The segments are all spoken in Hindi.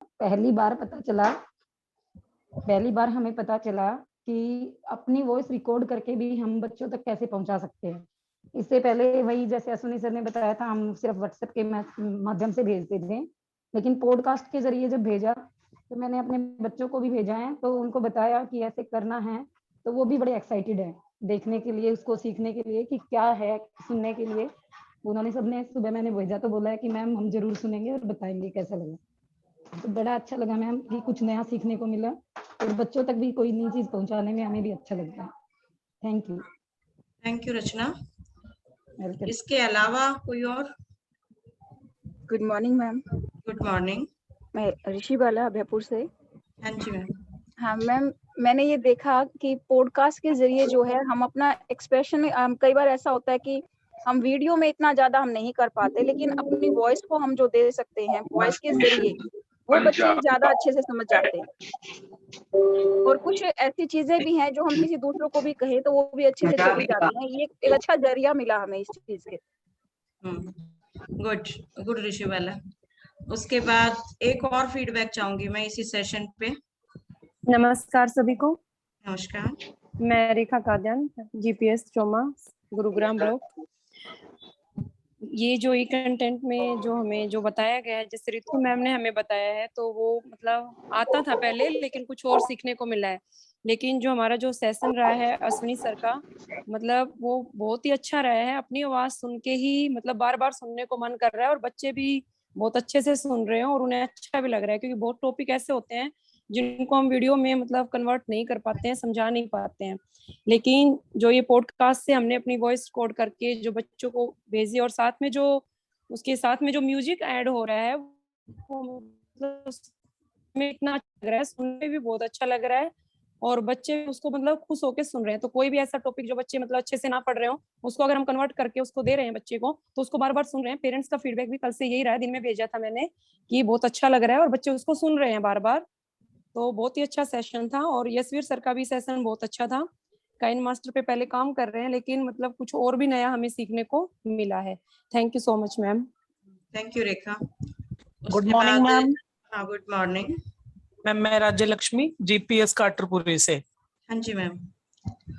पहली बार हमें पता चला कि अपनी वॉइस रिकॉर्ड करके भी हम बच्चों तक कैसे पहुंचा सकते हैं। इससे पहले वही जैसे अश्विनी सर ने बताया था, हम सिर्फ व्हाट्सएप के माध्यम से भेजते थे, लेकिन पॉडकास्ट के जरिए जब भेजा तो मैंने अपने बच्चों को भी भेजा है, तो उनको बताया कि ऐसे करना है, तो वो भी बड़े एक्साइटेड है देखने के लिए, उसको सीखने के लिए कि क्या है, सुनने के लिए। उन्होंने सबने सुबह मैंने भेजा तो बोला है कि मैम हम जरूर सुनेंगे और बताएंगे कैसा लगा। तो बड़ा अच्छा लगा मैम कि कुछ नया सीखने को मिला और बच्चों तक भी कोई नई चीज पहुंचाने में हमें भी अच्छा लगता है। थैंक यू रचना। इसके अलावा कोई और? Good morning ma'am. Good morning. मैं ऋषि बाला अभयपुर से। हाँ जी मैम। हाँ मैम, मैंने ये देखा कि पॉडकास्ट के जरिए जो है हम अपना एक्सप्रेशन, कई बार ऐसा होता है कि हम वीडियो में इतना ज्यादा हम नहीं कर पाते, लेकिन अपनी वॉइस को हम जो दे सकते हैं वॉइस के जरिए, वो बच्चे ज्यादा अच्छे से समझ जाते हैं। और कुछ ऐसी चीजें भी हैं जो हम किसी दूसरों को भी कहें तो वो भी अच्छे से चली जाती हैं। ये एक अच्छा जरिया मिला हमें इस चीज के। गुड गुड ऋषि वाला। उसके बाद एक और फीडबैक चाहूंगी मैं इसी सेशन पे। नमस्कार सभी को। नमस्कार। मैं रेखा काद्यान, जीपीएस चोमा, गुरुग्राम ब्लॉक। ये जो कंटेंट में जो हमें जो बताया गया है, जैसे रितु मैम ने हमें बताया है, तो वो मतलब आता था पहले, लेकिन कुछ और सीखने को मिला है। लेकिन जो हमारा जो सेशन रहा है अश्विनी सर का, मतलब वो बहुत ही अच्छा रहा है। अपनी आवाज सुन के ही मतलब बार बार सुनने को मन कर रहा है, और बच्चे भी बहुत अच्छे से सुन रहे हैं और उन्हें अच्छा भी लग रहा है, क्योंकि बहुत टॉपिक ऐसे होते हैं जिनको हम वीडियो में मतलब कन्वर्ट नहीं कर पाते हैं, समझा नहीं पाते हैं। लेकिन जो ये पॉडकास्ट से हमने अपनी वॉइस रिकॉर्ड करके जो बच्चों को भेजी, और साथ में जो उसके साथ में जो म्यूजिक ऐड हो रहा है, वो मतलब में इतना अच्छा लग रहा है, सुनने में भी बहुत अच्छा लग रहा है, और बच्चे उसको मतलब खुश होकर सुन रहे हैं। तो कोई भी ऐसा टॉपिक जो बच्चे मतलब अच्छे से ना पढ़ रहे हो, उसको अगर हम कन्वर्ट करके उसको दे रहे हैं बच्चे को, तो उसको बार बार सुन रहे हैं। पेरेंट्स का फीडबैक भी कल से यही रहा है, दिन में भेजा था मैंने कि बहुत अच्छा लग रहा है और बच्चे उसको सुन रहे हैं बार बार। तो बहुत ही अच्छा सेशन था। और यशवीर सर का भी सेशन बहुत अच्छा था। काइन मास्टर पे पहले काम कर रहे हैं, लेकिन मतलब कुछ और भी नया हमें सीखने को मिला है। Thank you so much ma'am. Thank you Rekha. Good morning ma'am. हाँ गुड मॉर्निंग मैम। मैं राज्य लक्ष्मी, जीपीएस काटरपुरी से। हाँ जी मैम।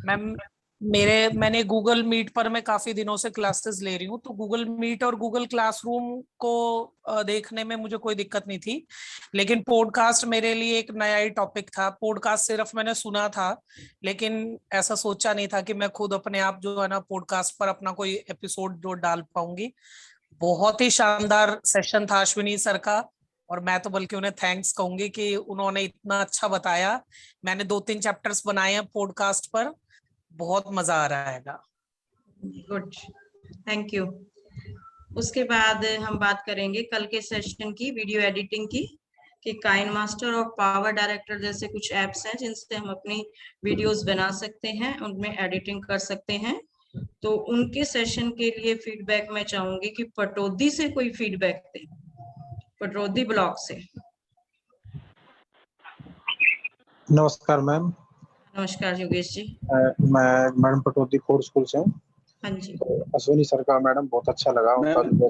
मैम मैंने गूगल मीट पर मैं काफी दिनों से क्लासेस ले रही हूँ, तो गूगल मीट और गूगल क्लासरूम को देखने में मुझे कोई दिक्कत नहीं थी, लेकिन पॉडकास्ट मेरे लिए एक नया ही टॉपिक था। पॉडकास्ट सिर्फ मैंने सुना था, लेकिन ऐसा सोचा नहीं था कि मैं खुद अपने आप जो है ना पॉडकास्ट पर अपना कोई एपिसोड जो डाल पाऊंगी। बहुत ही शानदार सेशन था अश्विनी सर का, और मैं तो बल्कि उन्हें थैंक्स कहूंगी कि उन्होंने इतना अच्छा बताया। मैंने 2-3 चैप्टर्स बनाए हैं पॉडकास्ट पर, बहुत मजा आ रहा है। Good, thank you. उसके बाद हम बात करेंगे कल के सेशन की, वीडियो एडिटिंग की, कि काइन मास्टर और पावर डायरेक्टर जैसे कुछ एप्स हैं जिनसे हम अपनी वीडियोस बना सकते हैं, उनमें एडिटिंग कर सकते हैं। तो उनके सेशन के लिए फीडबैक मैं चाहूंगी कि पटौदी से कोई फीडबैक दे, पटौदी ब्लॉक से। नमस्कार मैम। नमस्कार योगेश जी। मैं मैडम पटौदी कोर स्कूल से हूँ। हाँ जी। अश्विनी सर का मैडम बहुत अच्छा लगा उनका जो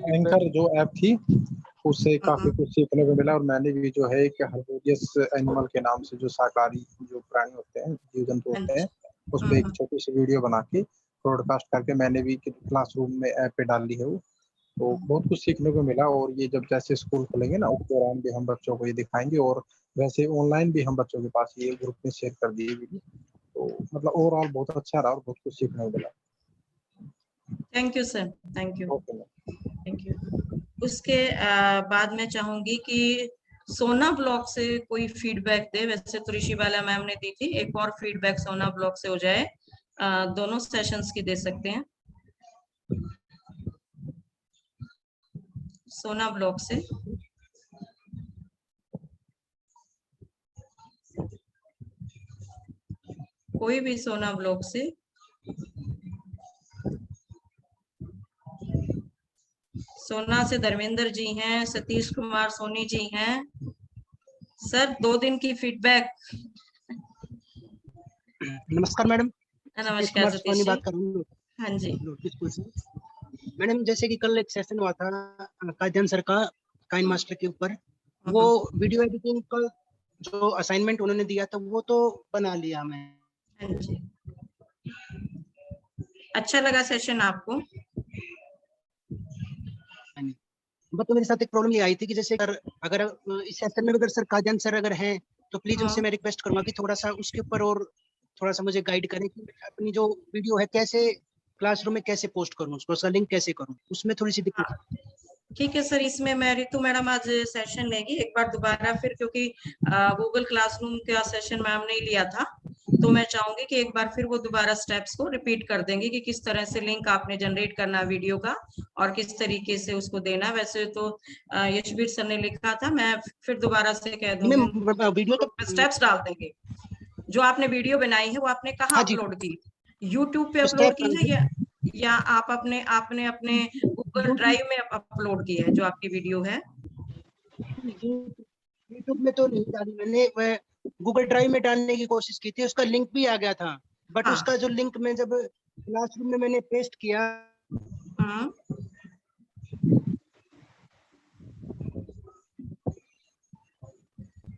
एंकर जो ऐप थी, उससे काफी कुछ सीखने को मिला। और मैंने भी जो है एक हार्मोनियस एनिमल के नाम से जो शाकाहारी जो प्राणी होते हैं, जीव जंतु होते हैं, उस पर एक छोटी सी वीडियो बना के ब्रॉडकास्ट करके मैंने भी क्लासरूम में ऐप पे डाल ली है वो। तो बहुत कुछ सीखने को मिला। और ये जब जैसे स्कूल खुलेंगे ना, उस दौरान भी हम बच्चों को ये दिखाएंगे, और वैसे ऑनलाइन भी हम बच्चों के पास ये ग्रुप में शेयर कर दिए वीडियो। तो मतलब ओवरऑल बहुत अच्छा रहा और बहुत कुछ सीखने को मिला। Thank you sir, thank you, thank you. उसके बाद मैं चाहूंगी कि सोना ब्लॉक से कोई फीडबैक दे। वैसे तो ऋषि बाला मैम ने दी थी, एक और फीडबैक सोना ब्लॉक से हो जाए। दोनों सेशंस की दे सकते हैं। सोना ब्लॉक से कोई भी, सोना ब्लॉक से सोना से धर्मेंद्र जी हैं, सतीश कुमार सोनी जी हैं। सर 2 दिन की फीडबैक। नमस्कार मैडम। नमस्कार सतीश जी। बात कर रहा हूँ। हाँ जी स्कूल से। मैडम जैसे कि कल एक सेशन हुआ था काजन सर का काइन मास्टर के ऊपर, वो वीडियो एडिटिंग का जो असाइनमेंट उन्होंने दिया था वो तो बना लिया मैं। हाँ जी, अच्छा लगा सेशन आपको? बट तो मेरे साथ एक प्रॉब्लम ये आई थी कि जैसे अगर इस सेशन में अगर सर काजन सर अगर हैं तो प्लीज उनसे मैं रिक्वेस्ट करूंगा कि थोड़ा सा उसके ऊपर और थोड़ा सा मुझे गाइड करें कि अपनी जो वीडियो है कैसे क्लासरूम में कैसे पोस्ट करूं, उसको लिंक कैसे करूं, उसमें थोड़ी सी दिक्कत। ठीक है सर, इसमें मैं रितु मैडम आज सेशन लेंगी एक बार दोबारा फिर, क्योंकि गूगल क्लासरूम का सेशन मैम ने लिया था, तो मैं चाहूंगी कि एक बार फिर वो दोबारा स्टेप्स को रिपीट कर देंगे कि किस तरह से लिंक आपने जनरेट करना वीडियो का और किस तरीके से उसको देना। वैसे तो यशवीर सर ने लिखा था, मैं फिर दोबारा से कह दूंगी, वीडियो तो स्टेप्स डाल देंगे। जो आपने वीडियो बनाई है वो आपने कहाँ अपलोड की? यूट्यूब पे अपलोड की है या आप आपने अपने गूगल ड्राइव में अपलोड की है जो आपकी वीडियो है? यूट्यूब में तो नहीं डाली मैंने, मैं गूगल ड्राइव में डालने की कोशिश की थी, उसका लिंक भी आ गया था, बट उसका जो लिंक मैं जब क्लासरूम में मैंने पेस्ट किया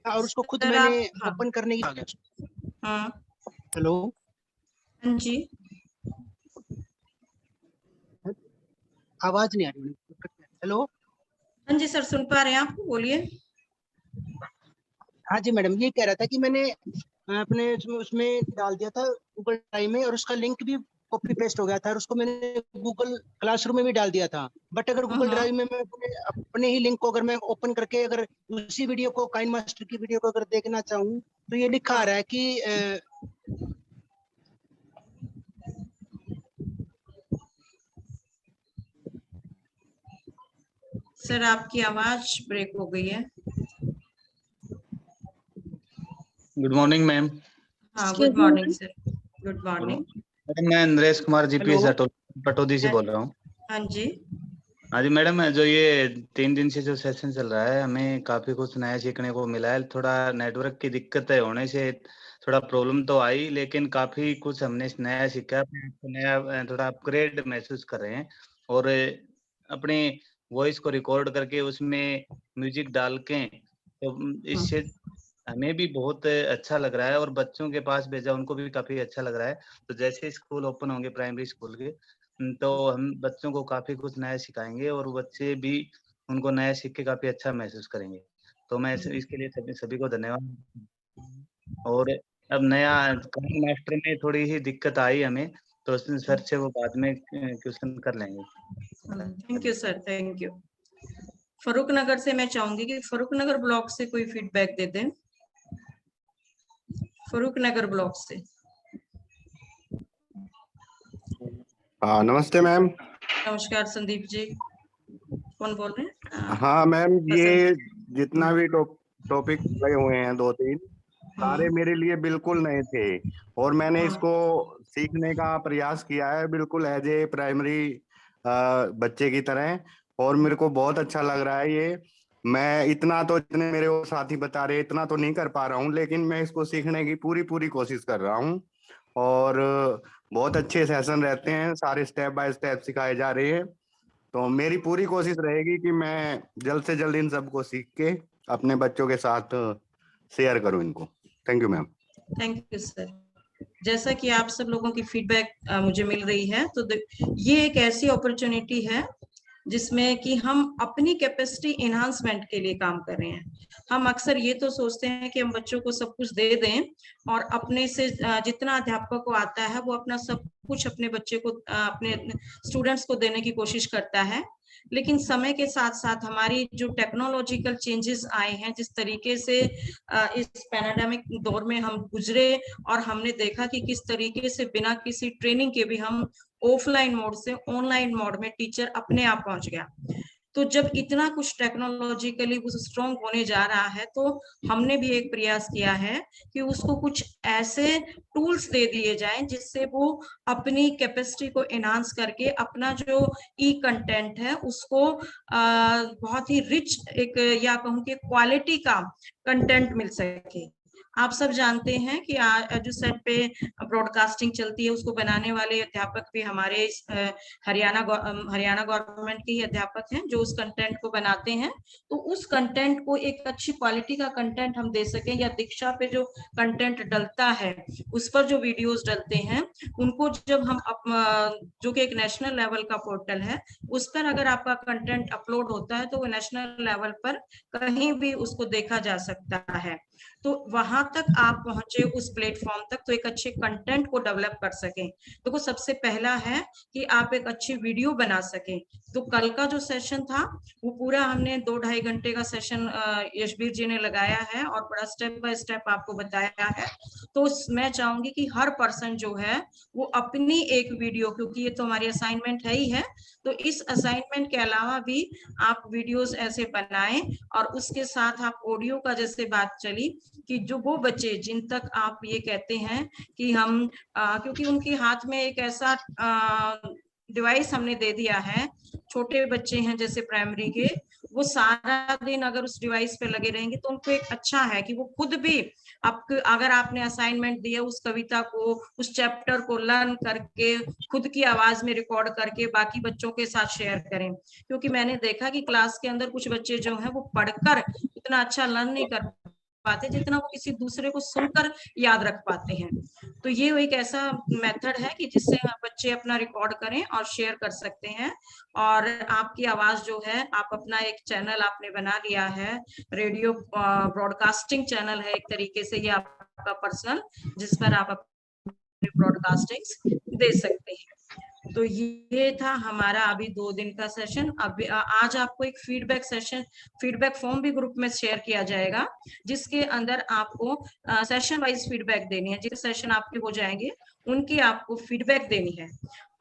और उसको खुद मैंने ओपन करने की आ गया। हेलो, हाँ जी, आवाज नहीं आ रही। हेलो, हाँ जी सर, सुन पा रहे हैं आपको, बोलिए। हाँ जी मैडम, ये कह रहा था कि मैंने अपने उसमें डाल दिया था गूगल ड्राइव में और उसका लिंक भी कॉपी पेस्ट हो गया था और उसको मैंने गूगल क्लासरूम में भी डाल दिया था। बट अगर गूगल ड्राइव में मैं अपने ही लिंक को अगर मैं ओपन करके अगर उसी वीडियो को काइन मास्टर की वीडियो को अगर देखना चाहूँ तो ये लिखा आ रहा है कि सर आपकी आवाज ब्रेक हो गई है। Good morning ma'am. हाँ, good morning sir, good morning. Madam मैं नरेश कुमार जीपीएस पटौदी से बोल रहा हूँ। हाँ जी, हाँ जी मैडम, जो ये 3 दिन से जो सेशन चल रहा है हमें काफी कुछ नया सीखने को मिला है। थोड़ा नेटवर्क की दिक्कत होने से थोड़ा प्रॉब्लम तो आई, लेकिन काफी कुछ हमने नया सीखा, नया थोड़ा अपग्रेड महसूस कर रहे हैं और अपने वॉइस को रिकॉर्ड करके उसमें म्यूजिक डाल के, तो इससे हमें भी बहुत अच्छा लग रहा है और बच्चों के पास भेजा उनको भी काफी अच्छा लग रहा है। तो जैसे स्कूल ओपन होंगे प्राइमरी स्कूल के, तो हम बच्चों को काफी कुछ नया सिखाएंगे और बच्चे भी उनको नया सीख के काफी अच्छा महसूस करेंगे। तो मैं इसके लिए सभी को धन्यवाद। और अब नया काइन मास्टर में थोड़ी ही दिक्कत आई हमें, तो उसमें सर से वो बाद में क्वेश्चन कर लेंगे। Thank you sir, thank you. Farukh Nagar से मैं चाहूंगी कि फरूक नगर ब्लॉक से कोई फीडबैक दे दें। फरूक नगर ब्लॉक से। हाँ नमस्ते मैम। नमस्कार संदीप जी, कौन बोल रहे हैं? हाँ मैम, ये जितना भी टॉपिक लगे हुए हैं 2-3 सारे मेरे लिए बिल्कुल नए थे और मैंने इसको सीखने का प्रयास किया है बिल्कुल एज ए प्राइमरी बच्चे की तरह, और मेरे को बहुत अच्छा लग रहा है ये। मैं इतना तो, जितने मेरे वो साथी बता रहे इतना तो नहीं कर पा रहा हूँ, लेकिन मैं इसको सीखने की पूरी कोशिश कर रहा हूँ और बहुत अच्छे सेशन रहते हैं, सारे स्टेप बाय स्टेप सिखाए जा रहे हैं। तो मेरी पूरी कोशिश रहेगी कि मैं जल्द से जल्द इन सबको सीख के अपने बच्चों के साथ शेयर करूं इनको। Thank you ma'am. Thank you sir. जैसा कि आप सब लोगों की फीडबैक मुझे मिल रही है, तो ये एक ऐसी अपॉर्चुनिटी है जिसमें कि हम अपनी कैपेसिटी एनहांसमेंट के लिए काम कर रहे हैं। हम अक्सर ये तो सोचते हैं कि हम बच्चों को सब कुछ दे दें और अपने से जितना अध्यापक को आता है वो अपना सब कुछ अपने बच्चे को, अपने स्टूडेंट्स को देने की कोशिश करता है। लेकिन समय के साथ साथ हमारी जो टेक्नोलॉजिकल चेंजेस आए हैं, जिस तरीके से इस पैंडेमिक दौर में हम गुजरे और हमने देखा कि किस तरीके से बिना किसी ट्रेनिंग के भी हम ऑफलाइन मोड से ऑनलाइन मोड में टीचर अपने आप पहुंच गया। तो जब इतना कुछ टेक्नोलॉजिकली स्ट्रॉन्ग होने जा रहा है, तो हमने भी एक प्रयास किया है कि उसको कुछ ऐसे टूल्स दे दिए जाएं जिससे वो अपनी कैपेसिटी को एनहांस करके अपना जो ई कंटेंट है उसको बहुत ही रिच एक, या कहूँ कि क्वालिटी का कंटेंट मिल सके। आप सब जानते हैं कि एजुसेट पे ब्रॉडकास्टिंग चलती है, उसको बनाने वाले अध्यापक भी हमारे हरियाणा गवर्नमेंट के ही अध्यापक हैं जो उस कंटेंट को बनाते हैं। तो उस कंटेंट को एक अच्छी क्वालिटी का कंटेंट हम दे सकें, या दीक्षा पे जो कंटेंट डलता है उस पर जो वीडियोस डलते हैं उनको जब हम जो कि एक नेशनल लेवल का पोर्टल है उस पर अगर आपका कंटेंट अपलोड होता है तो वो नेशनल लेवल पर कहीं भी उसको देखा जा सकता है। तो वहां तक आप पहुंचे उस प्लेटफॉर्म तक, तो एक अच्छे कंटेंट को डेवलप कर सकें। तो सबसे पहला है कि आप एक अच्छी वीडियो बना सकें। तो कल का जो सेशन था वो पूरा हमने 2-2.5 घंटे का सेशन यशबीर जी ने लगाया है और बड़ा स्टेप बाय स्टेप आपको बताया है। तो मैं चाहूंगी कि हर पर्सन जो है वो अपनी एक वीडियो, क्योंकि ये तो हमारी असाइनमेंट है ही है, तो इस असाइनमेंट के अलावा भी आप वीडियोस ऐसे बनाएं। और उसके साथ आप ऑडियो का, जैसे बात चली कि जो वो बच्चे जिन तक आप ये कहते हैं कि हम क्योंकि उनके हाथ में एक ऐसा डिवाइस हमने दे दिया है, छोटे बच्चे हैं जैसे प्राइमरी के, वो सारा दिन अगर उस डिवाइस पे लगे रहेंगे तो उनको एक अच्छा है कि वो खुद भी आपको, अगर आपने असाइनमेंट दिया उस कविता को, उस चैप्टर को लर्न करके खुद की आवाज में रिकॉर्ड करके बाकी बच्चों के साथ शेयर करें। क्योंकि मैंने देखा कि क्लास के अंदर कुछ बच्चे जो हैं वो पढ़कर उतना अच्छा लर्न नहीं कर पाते जितना वो किसी दूसरे को सुनकर याद रख पाते हैं। तो ये एक ऐसा मेथड है कि जिससे बच्चे अपना रिकॉर्ड करें और शेयर कर सकते हैं। और आपकी आवाज जो है, आप अपना एक चैनल आपने बना लिया है, रेडियो ब्रॉडकास्टिंग चैनल है एक तरीके से, ये आपका पर्सनल, जिस पर आप अपनी ब्रॉडकास्टिंग दे सकते हैं। तो ये था हमारा अभी 2 दिन का सेशन। अब आज आपको एक फीडबैक सेशन, फीडबैक फॉर्म भी ग्रुप में शेयर किया जाएगा, जिसके अंदर आपको सेशन वाइज फीडबैक देनी है। जितने सेशन आपके हो जाएंगे उनकी आपको फीडबैक देनी है।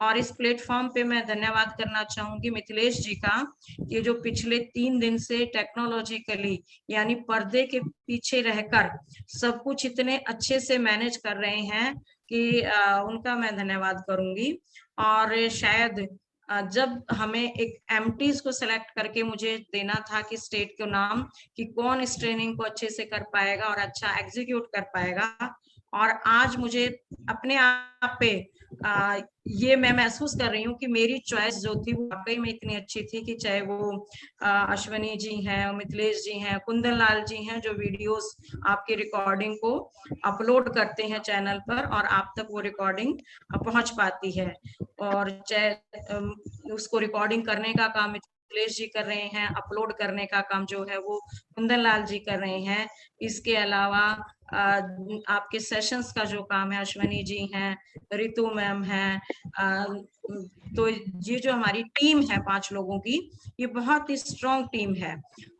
और इस प्लेटफॉर्म पे मैं धन्यवाद करना चाहूंगी मिथिलेश जी का, ये जो पिछले 3 दिन से टेक्नोलॉजिकली यानी पर्दे के पीछे रहकर सब कुछ इतने अच्छे से मैनेज कर रहे हैं कि उनका मैं धन्यवाद करूंगी। और शायद जब हमें एक एमटीज को सिलेक्ट करके मुझे देना था कि स्टेट के नाम, कि कौन इस ट्रेनिंग को अच्छे से कर पाएगा और अच्छा एग्जीक्यूट कर पाएगा, और आज मुझे अपने आप पे ये मैं महसूस कर रही हूँ कि मेरी चॉइस जो थी वो वाकई में इतनी अच्छी थी कि चाहे वो अश्वनी जी हैं, मिथिलेश जी हैं, कुंदन लाल जी हैं, जो वीडियोस आपकी रिकॉर्डिंग को अपलोड करते हैं चैनल पर और आप तक वो रिकॉर्डिंग पहुंच पाती है। और चाहे उसको रिकॉर्डिंग करने का काम मिथिलेश जी कर रहे हैं, अपलोड करने का काम जो है वो कुंदन लाल जी कर रहे हैं। इसके अलावा आपके सेशंस का जो काम है अश्वनी जी हैं, रितु मैम हैं। तो ये जो हमारी टीम है 5 लोगों की, ये बहुत ही स्ट्रॉन्ग टीम है।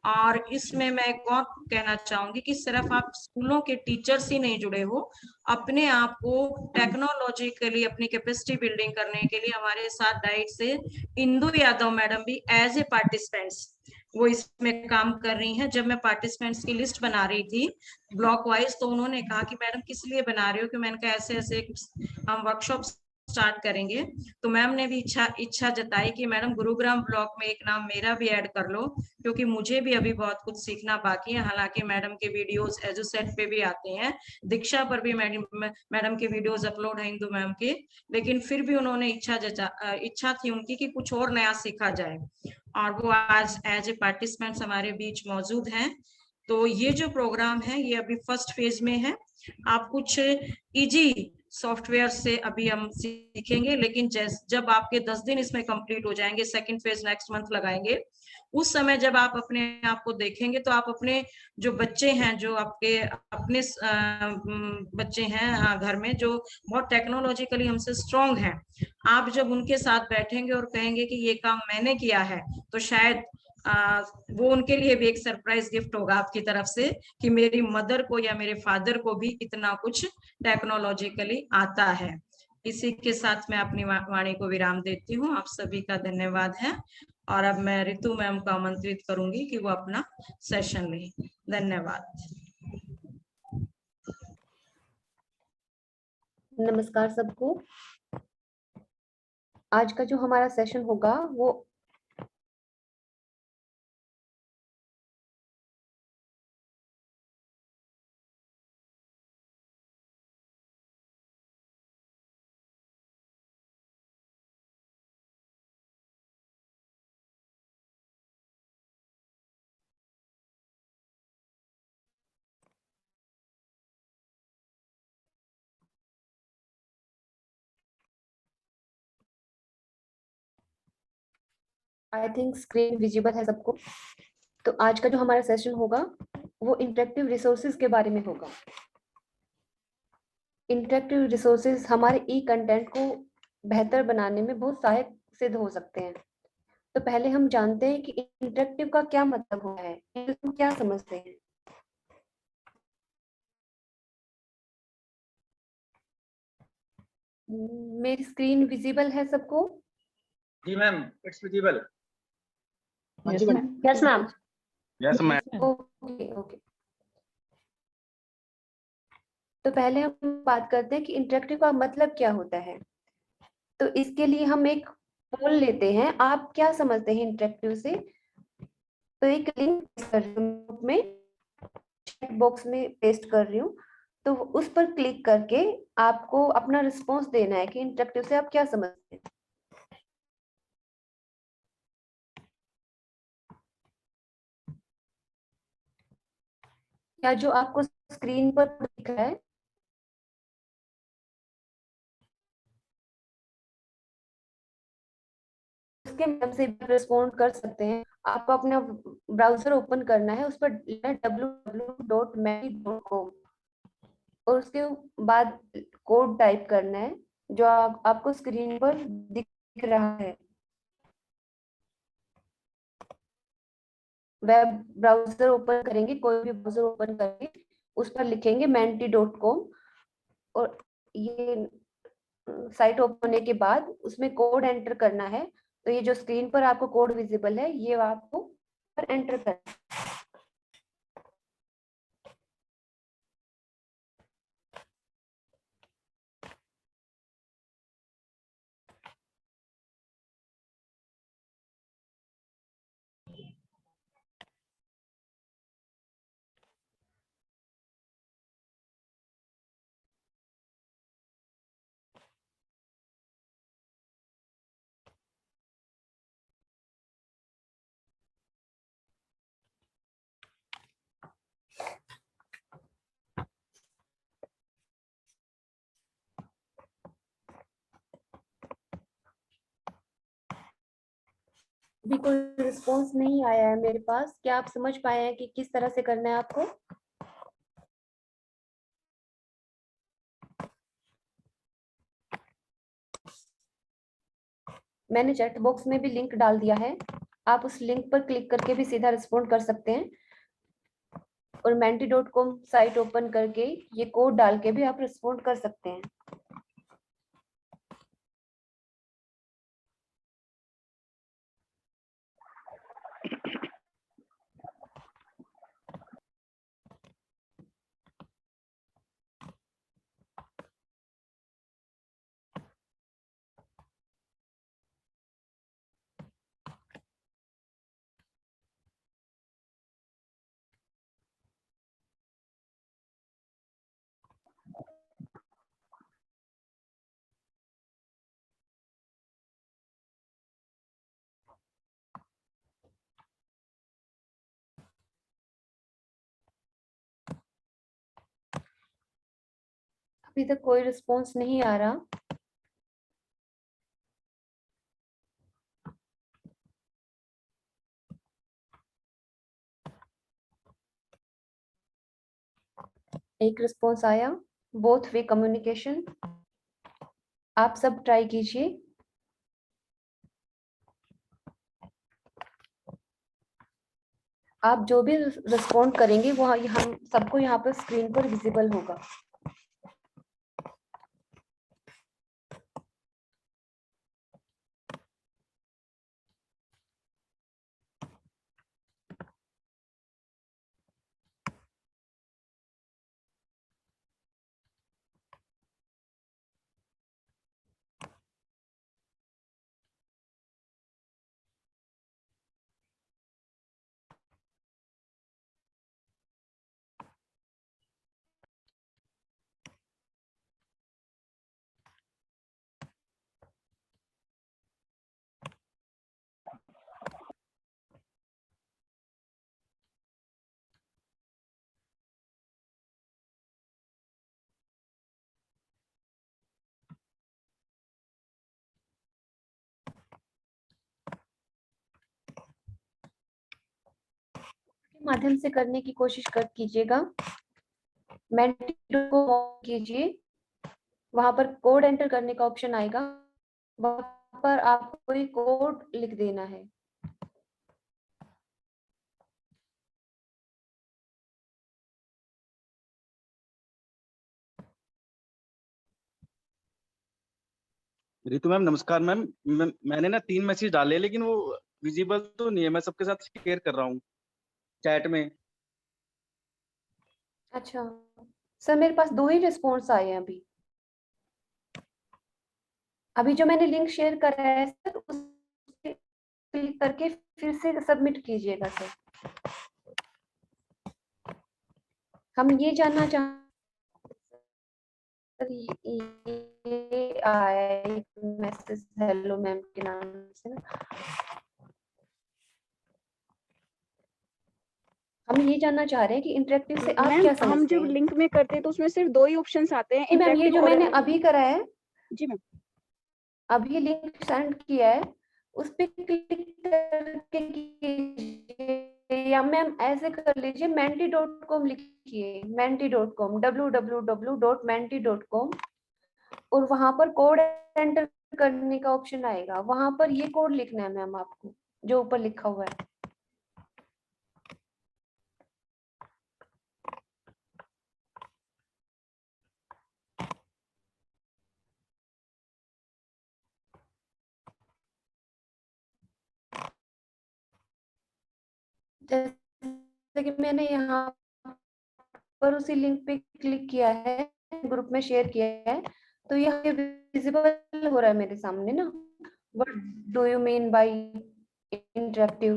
और इसमें मैं एक और कहना चाहूंगी कि सिर्फ आप स्कूलों के टीचर्स ही नहीं जुड़े हो, अपने आप को टेक्नोलॉजिकली अपनी कैपेसिटी बिल्डिंग करने के लिए हमारे साथ डाइट से इंदु यादव मैडम भी एज ए पार्टिसिपेंट्स वो इसमें काम कर रही हैं। जब मैं पार्टिसिपेंट्स की लिस्ट बना रही थी ब्लॉक वाइज, तो उन्होंने कहा कि मैडम किस लिए बना रहे हो, कि मैंने कहा ऐसे ऐसे हम वर्कशॉप स्टार्ट करेंगे। तो मैम ने भी इच्छा जताई कि मैडम गुरुग्राम ब्लॉक में एक नाम मेरा भी ऐड कर लो, क्योंकि मुझे भी अभी बहुत कुछ सीखना बाकी है। हालांकि मैडम के वीडियोस एजुसेट पे भी आते हैं, दीक्षा पर भी मैडम के वीडियोस अपलोड है इंदु मैम के, लेकिन फिर भी उन्होंने इच्छा थी उनकी कि कुछ और नया सीखा जाए, और वो आज एज ए पार्टिसिपेंट्स हमारे बीच मौजूद हैं। तो ये जो प्रोग्राम है ये अभी फर्स्ट फेज में है। आप कुछ इजी सॉफ्टवेयर से अभी हम सीखेंगे, लेकिन जब आपके 10 दिन इसमें कंप्लीट हो जाएंगे, सेकंड फेज नेक्स्ट मंथ लगाएंगे, उस समय जब आप अपने आप को देखेंगे तो आप अपने जो बच्चे हैं, जो आपके अपने बच्चे हैं घर में जो बहुत टेक्नोलॉजिकली हमसे स्ट्रॉन्ग हैं, आप जब उनके साथ बैठेंगे और कहेंगे कि ये काम मैंने किया है, तो शायद वो उनके लिए भी एक सरप्राइज गिफ्ट होगा आपकी तरफ से कि मेरी मदर को या मेरे फादर को भी इतना कुछ टेक्नोलॉजिकली आता है। इसी के साथ मैं अपनी वाणी को विराम देती हूँ। आप सभी का धन्यवाद है। और अब मैं रितु मैम को आमंत्रित करूंगी कि वो अपना सेशन लें। धन्यवाद। नमस्कार सबको। आज का जो हमारा सेशन होगा वो आई थिंक स्क्रीन विजिबल है सबको। तो आज का जो हमारा सेशन होगा वो इंटरेक्टिव रिसोर्सेज के बारे में होगा। इंटरेक्टिव रिसोर्सेज हमारे ई कंटेंट को बेहतर बनाने में बहुत सहायक सिद्ध हो सकते हैं। तो पहले हम जानते हैं कि इंटरेक्टिव का क्या मतलब होता है, हम क्या समझते हैं। मेरी स्क्रीन विजिबल है सबको? जी ma'am, it's visible. Yes ma'am. Yes ma'am. Yes ma'am. Okay okay. तो पहले हम बात करते हैं कि इंटरेक्टिव का मतलब क्या होता है। तो इसके लिए हम एक पोल लेते हैं, आप क्या समझते हैं इंटरेक्टिव से। तो एक लिंक में चैट बॉक्स में पेस्ट कर रही हूँ, तो उस पर क्लिक करके आपको अपना रिस्पॉन्स देना है कि इंटरेक्टिव से आप क्या समझते हैं। क्या जो आपको स्क्रीन पर दिख रहा है उसके माध्यम से रिस्पॉन्ड कर सकते हैं। आपको अपना ब्राउजर ओपन करना है, उस पर www.menti.com और उसके बाद कोड टाइप करना है जो आपको स्क्रीन पर दिख रहा है। वेब ब्राउजर ओपन करेंगे, कोई भी ब्राउजर ओपन करेंगे, उस पर लिखेंगे menti.com और ये साइट ओपन होने के बाद उसमें कोड एंटर करना है। तो ये जो स्क्रीन पर आपको कोड विजिबल है ये आपको एंटर करना है। अभी कोई रिस्पॉन्स नहीं आया है मेरे पास। क्या आप समझ पाए हैं कि किस तरह से करना है आपको? मैंने चैट बॉक्स में भी लिंक डाल दिया है, आप उस लिंक पर क्लिक करके भी सीधा रिस्पॉन्ड कर सकते हैं और menti.com साइट ओपन करके ये कोड डाल के भी आप रिस्पॉन्ड कर सकते हैं। अभी तक कोई रिस्पॉन्स नहीं आ रहा। एक रिस्पॉन्स आया, बोथ वे कम्युनिकेशन। आप सब ट्राई कीजिए। आप जो भी रिस्पॉन्ड करेंगे वो हम सबको यहाँ पर स्क्रीन पर विजिबल होगा। माध्यम से करने की कोशिश कीजिएगा। मेंटी को कीजिए, वहां पर कोड एंटर करने का ऑप्शन आएगा, वहां पर आपको कोई कोड लिख देना है। रितु मैम नमस्कार मैम। मैंने ना 3 मैसेज डाले लेकिन वो विजिबल तो नहीं है। मैं सबके साथ शेयर कर रहा हूँ चैट में। अच्छा सर, मेरे पास 2 ही रिस्पॉन्स आए हैं अभी। अभी जो मैंने लिंक शेयर करा है सर, उस क्लिक करके फिर से सबमिट कीजिएगा सर। हम ये जानना चाहते ये आया है मैसेज हेलो मैम के नाम से ना, हम ये जानना चाह रहे हैं कि इंटरेक्टिव से आप क्या समझते हैं? हम जब लिंक में करते हैं तो उसमें सिर्फ 2 ही ऑप्शंस आते हैं, मैम ये जो मैंने अभी करा है, जी मैम, अभी लिंक सेंड किया है, उस पे क्लिक करके कीजिए, या मैम ऐसे कर लीजिए menti.com लिखिए, menti.com www.menti.com और वहां पर कोड एंटर करने का ऑप्शन आएगा, वहां पर ये कोड लिखना है मैम आपको जो ऊपर लिखा हुआ है। जैसे कि मैंने यहाँ पर उसी लिंक पे क्लिक किया है, ग्रुप में शेयर किया है, तो यहाँ विजिबल हो रहा है मेरे सामने ना, what do you mean by interactive.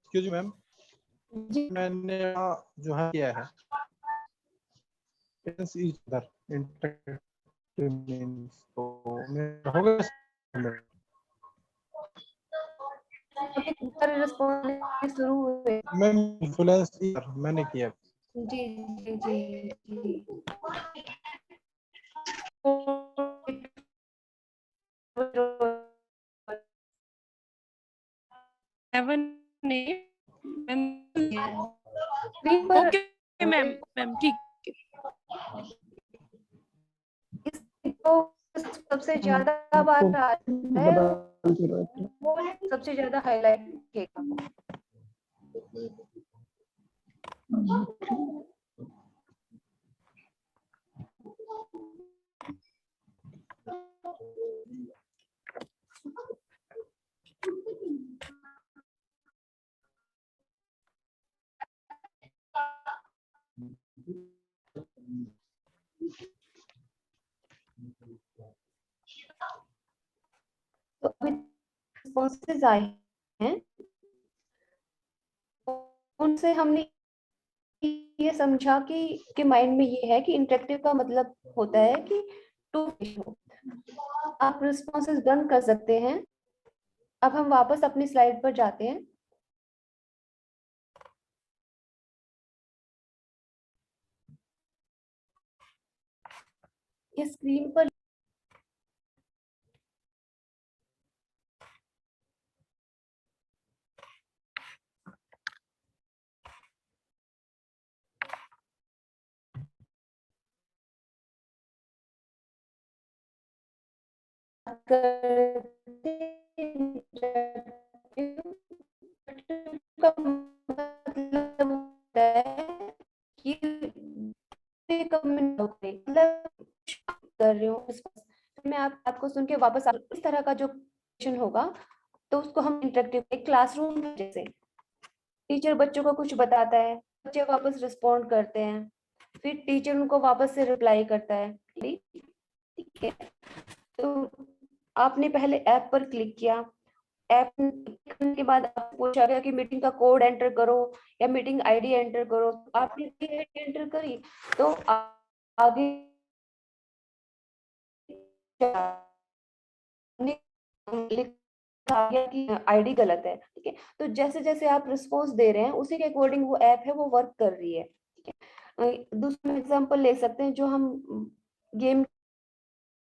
Excuse ma'am, मैंने यहाँ जो है किया है इंटरेक्टिव मींस, तो मेरा हो गया। रिस्पॉन्स शुरू हुए। मैम इन्फ्लुएंस मैंने किया। जी जी जी जी। ओके मैम, ठीक। सबसे ज्यादा बार आता है, वो सबसे ज्यादा हाईलाइट किएगा। तो अभी रिस्पॉन्सेज आए हैं, उनसे हमने ये समझा कि माइंड में ये है कि इंटरेक्टिव का मतलब होता है कि टू। आप रिस्पॉन्सेज बंद कर सकते हैं। अब हम वापस अपनी स्लाइड पर जाते हैं। ये स्क्रीन पर कर रही हूँ, मैं आपको सुन के वापस इस तरह का जो क्वेश्चन होगा तो उसको हम इंटरेक्टिव एक क्लासरूम जैसे टीचर बच्चों को कुछ बताता है, बच्चे वापस रिस्पॉन्ड करते हैं, फिर टीचर उनको वापस से रिप्लाई करता है। ठीक है, तो आपने पहले ऐप पर क्लिक किया, ऐप करने के बाद आपको पूछा गया कि मीटिंग का कोड एंटर करो या मीटिंग आईडी एंटर करो, आपने एंटर करी तो आगे लिखा गया कि आईडी गलत है। ठीक है, तो जैसे जैसे आप रिस्पॉन्स दे रहे हैं उसी के अकॉर्डिंग वो ऐप है वो वर्क कर रही है। दूसरा एग्जांपल ले सकते हैं, जो हम गेम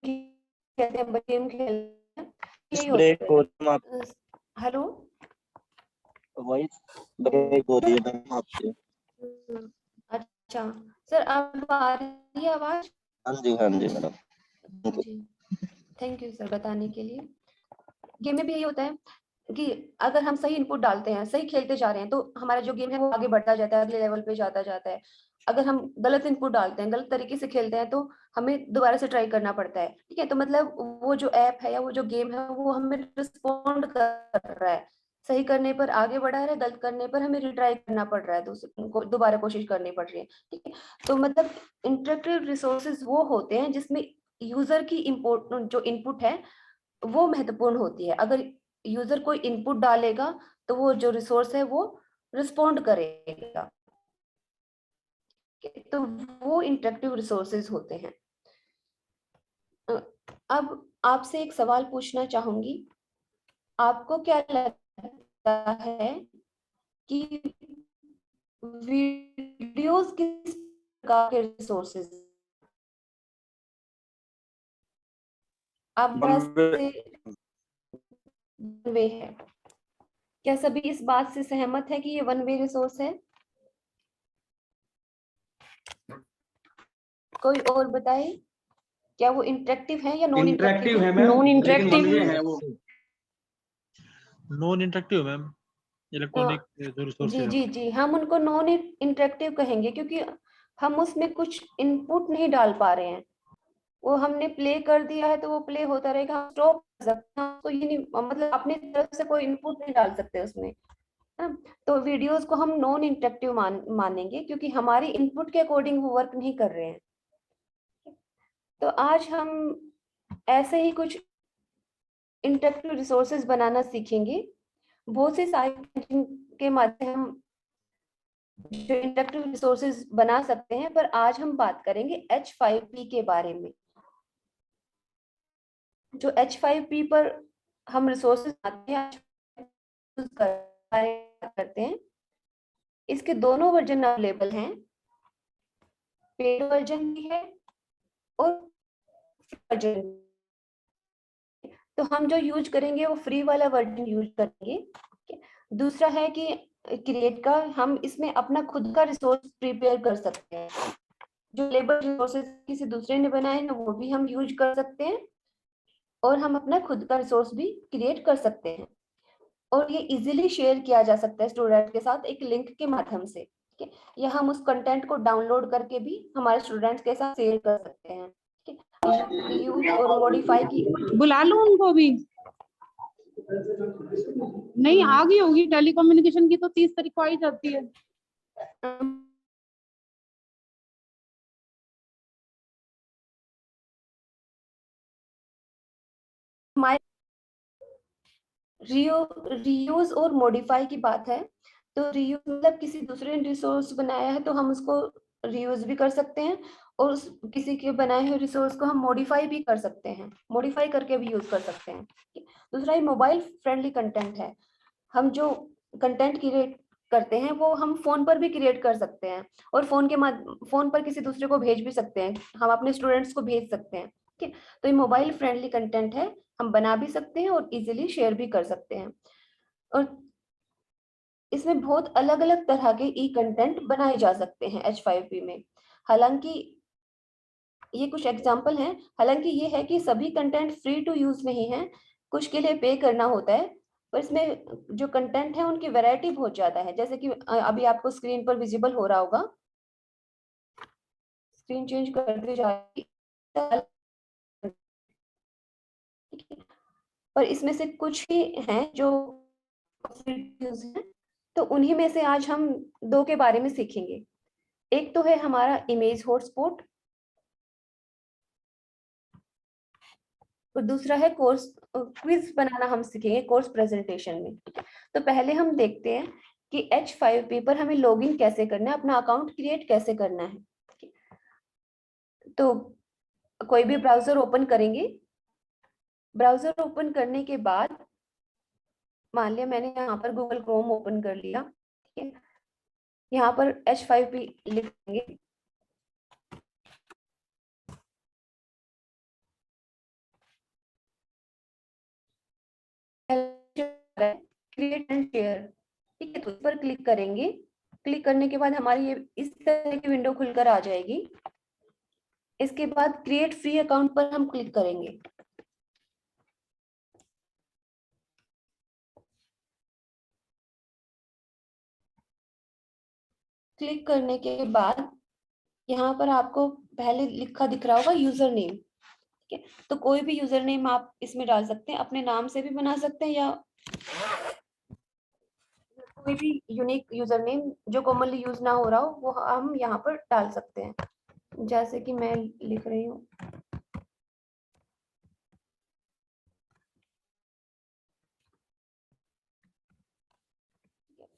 कहते हैं, गेम खेलते हैं, यही होता है। हेलो, वॉइस ब्रेक हो रही है मैम आपकी। अच्छा सर, आप आ रही है आवाज? हाँ जी मैडम। जी, थैंक यू सर बताने के लिए। गेम में भी यही होता है कि अगर हम सही इनपुट डालते हैं, सही खेलते जा रहे हैं, तो हमारा जो गेम है वो आगे बढ़ता जाता है, अगले लेवल पे जाता जाता है। अगर हम गलत इनपुट डालते हैं, गलत तरीके से खेलते हैं, तो हमें दोबारा से ट्राई करना पड़ता है। ठीक है, तो मतलब वो जो ऐप है या वो जो गेम है वो हमें रिस्पॉन्ड कर रहा है, सही करने पर आगे बढ़ा रहा है, गलत करने पर हमें रिट्राई करना पड़ रहा है, दोबारा कोशिश करनी पड़ रही है। ठीक है, तो मतलब इंटरेक्टिव रिसोर्सेज वो होते हैं जिसमें यूजर की जो इनपुट है वो महत्वपूर्ण होती है। अगर यूजर कोई इनपुट डालेगा तो वो जो रिसोर्स है वो रिस्पॉन्ड करेगा, तो वो इंटरेक्टिव रिसोर्सेज होते हैं। अब आपसे एक सवाल पूछना चाहूंगी, आपको क्या लगता है कि वीडियोस किस प्रकार के रिसोर्सेज? आप वे है, क्या सभी इस बात से सहमत है कि ये वन वे रिसोर्स है? कोई और बताए, क्या वो इंटरेक्टिव है या नॉन इंटरेक्टिव है? नॉन इंटरेक्टिव है वो। नॉन इंटरेक्टिव मैम, इलेक्ट्रॉनिक जो रिसोर्सेज जी हैं। जी जी, हम उनको नॉन इंटरेक्टिव कहेंगे क्योंकि हम उसमें कुछ इनपुट नहीं डाल पा रहे हैं। वो हमने प्ले कर दिया है तो वो प्ले होता रहेगा, हम स्टॉप कर सकते हैं तो ये नहीं, मतलब अपनी तरफ से कोई इनपुट नहीं डाल सकते उसमें। तो वीडियोस को हम नॉन इंटरेक्टिव मानेंगे क्योंकि हमारी इनपुट के अकॉर्डिंग वो वर्क नहीं कर रहे हैं। तो आज हम ऐसे ही कुछ इंटरेक्टिव रिसोर्सेज बनाना सीखेंगे। बहुत से साइट के माध्यम जो इंटरेक्टिव रिसोर्सेज बना सकते हैं, पर आज हम बात करेंगे H5P के बारे में। जो H5P पर हम रिसोर्सेज करते हैं, इसके दोनों वर्जन अवेलेबल हैं, पेड वर्जन भी है और वर्जन। तो हम जो यूज करेंगे वो फ्री वाला वर्जन यूज करेंगे। दूसरा है कि क्रिएट का, हम इसमें अपना खुद का रिसोर्स प्रिपेयर कर सकते हैं। जो लेबर रिसोर्सेज किसी दूसरे ने बनाए हैं वो भी हम यूज कर सकते हैं, और हम अपना खुद का रिसोर्स भी क्रिएट कर सकते हैं। और ये इजीली शेयर किया जा सकता है स्टूडेंट के साथ एक लिंक के माध्यम से, या हम उस कंटेंट को डाउनलोड करके भी हमारे स्टूडेंट्स के साथ शेयर कर सकते हैं। यूज और मॉडिफाई की, बुला लो उनको भी। नहीं आ गई होगी, टेलीकम्युनिकेशन की तो 30 तारीख को आई जाती है। रीयूज और मॉडिफाई की बात है, तो रीयूज मतलब किसी दूसरे ने रिसोर्स बनाया है तो हम उसको रीयूज भी कर सकते हैं, और उस किसी के बनाए हुए रिसोर्स को हम मॉडिफाई भी कर सकते हैं, मॉडिफाई करके भी यूज कर सकते हैं। दूसरा ये मोबाइल फ्रेंडली कंटेंट है। हम जो कंटेंट क्रिएट करते हैं वो हम फोन पर भी क्रिएट कर सकते हैं, और फोन पर किसी दूसरे को भेज भी सकते हैं, हम अपने स्टूडेंट्स को भेज सकते हैं। ठीक है, तो ये मोबाइल फ्रेंडली कंटेंट है, हम बना भी सकते हैं और इजीली शेयर भी कर सकते हैं। और इसमें बहुत अलग अलग तरह के ई कंटेंट बनाए जा सकते हैं H5P में। हालांकि ये कुछ एग्जाम्पल हैं, हालांकि ये है कि सभी कंटेंट फ्री टू यूज नहीं है, कुछ के लिए पे करना होता है, पर इसमें जो कंटेंट है उनकी वैरायटी बहुत ज्यादा है। जैसे कि अभी आपको स्क्रीन पर विजिबल हो रहा होगा, स्क्रीन चेंज कर दी जाएगी, पर इसमें से कुछ ही हैं जो हैं, तो उन्हीं में से आज हम दो के बारे में सीखेंगे। एक तो है हमारा इमेज हॉटस्पॉट, और दूसरा है कोर्स क्विज बनाना हम सीखेंगे कोर्स प्रेजेंटेशन में। तो पहले हम देखते हैं कि H5P पर हमें लॉगिन कैसे करना है, अपना अकाउंट क्रिएट कैसे करना है। तो कोई भी ब्राउजर ओपन करेंगे, ब्राउजर ओपन करने के बाद मान लिया मैंने यहाँ पर गूगल क्रोम ओपन कर लिया, ठीक है। यहाँ पर H5P लिखेंगे। क्रिएट एंड शेयर, ठीक है, तो इस पर क्लिक करेंगे। क्लिक करने के बाद हमारी ये इस तरह की विंडो खुलकर आ जाएगी। इसके बाद क्रिएट फ्री अकाउंट पर हम क्लिक करेंगे। क्लिक करने के बाद यहाँ पर आपको पहले लिखा दिख रहा होगा यूजर नेम, ठीक है, तो कोई भी यूजर नेम आप इसमें डाल सकते हैं, अपने नाम से भी बना सकते हैं या कोई भी यूनिक यूजर नेम जो कॉमनली यूज ना हो रहा हो वो हम यहाँ पर डाल सकते हैं, जैसे कि मैं लिख रही हूँ।